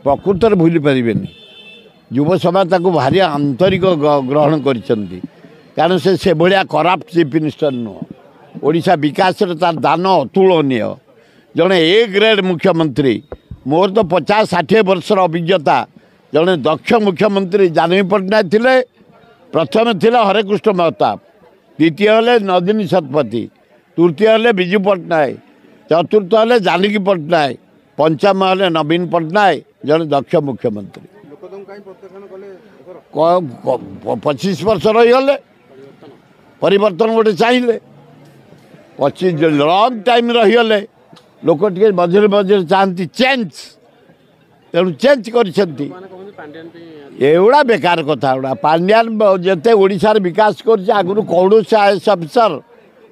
प्रकृत भूली पारे युवसभा भारी आंतरिक ग्रहण कारण से भाया कराप्ट चीफ मिनिस्टर नुह ओडिशा विकास तार दान अतुलनीय जड़े ए ग्रेड मुख्यमंत्री मोर तो 50-60 वर्षर अभिज्ञता जड़े दक्ष मुख्यमंत्री जानवी पट्टनायक थिले प्रथम थिले हरेकृष्ण महताब द्वितीय हेले नदिनी शतपथी तृतीय हेले विजु पट्टनायक चतुर्थ हेले जानकी पट्टनायक पंचम हेले नवीन पट्टनायक जड़े दक्ष मुख्यमंत्री 25 वर्ष रहीगले परिवर्तन गोटे चाहिए 25 लंग टाइम रहीगले लोक टे मझे मझे चाहती चेंज तेणु चेंज करा बेकार कथा गुड़ा पांड्यान जिते ओडिशार विकास कर आगुरी कौन से आईएएस अफिसर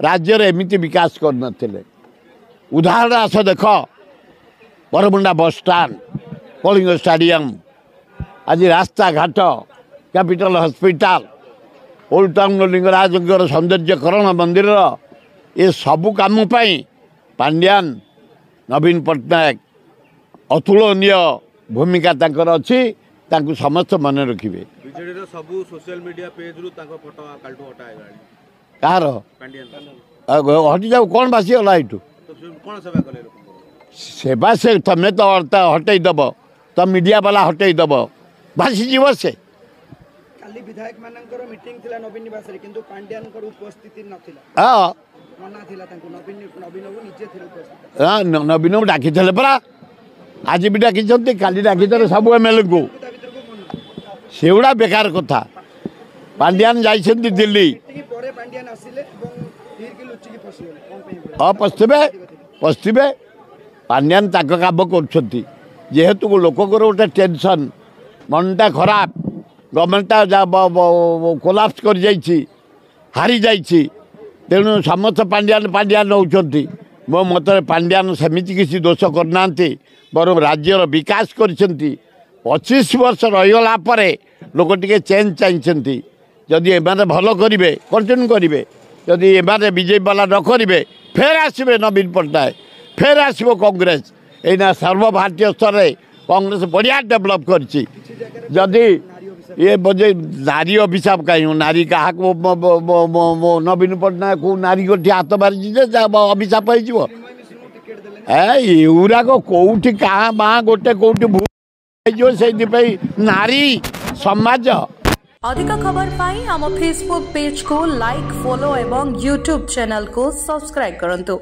राज्य एमती विकास करते उदाहरण आस देख बरमुंडा बस स्टाण कलिंग स्टाडियम आज रास्ता घाट capital hospital old town Lingaraj सौंदर्यकरण मंदिर ये सबू काम पांड्यान नवीन पट्टनायक अतुलनीय भूमिका तांकर अच्छी समस्त मन रखिए कहार हटि जाऊ कौन बासीगला यू सेवा से तमें तो हटईदब तो मीडिया वाला हटईदब भासीजीव से विधायक मानकर मीटिंग थिला नवीन निवास रे किंतु पांड्यान कर उपस्थिति नथिला हां मना थिला तांको नवीन निजे थिले उपस्थित हां नवीन डाकी थले परा आज भी डाकी जंती काली डाकी तरे सब एमएलए को सेउडा बेकार कथा पांड्यान जाइछंती दिल्ली परे पांड्यान आसिले एवं फिर के लुचि की फसिले कोन पे हां पस्तिबे पांड्यान ताक काम करछंती जेहेतु लोक को गोटे टेंशन मनटा खराब गवर्नमेंट कोलाप्स कर हारी जाइए तेणु समस्त पांड्यान होती मो मत पांड्यान सेमती किसी दोष करना बर राज्यर विकास कर 25 वर्ष रहीगला लोक टे चेंज चाहिए जदि एमाने भल करेंगे कंटिन्यू करेंगे जदि एमाने बीजेपी वाला न करेंगे फेर आसबे नवीन पट्टनायक फेर आसब कांग्रेस एना सर्वभारतीय स्तर में कांग्रेस बढ़िया डेभलप करछि जदि ये बोझे नारी अभिशाप कहीं नारी क्या नवीन पट्टनायक को नारी को हाथ मारी अभिशाप होगा कौटी क्या माँ गोटे कौटी भूल नारी समाज। अधिक खबर पाई आम फेसबुक पेज को लाइक फॉलो एवं यूट्यूब चैनल को सब्सक्राइब करंतु।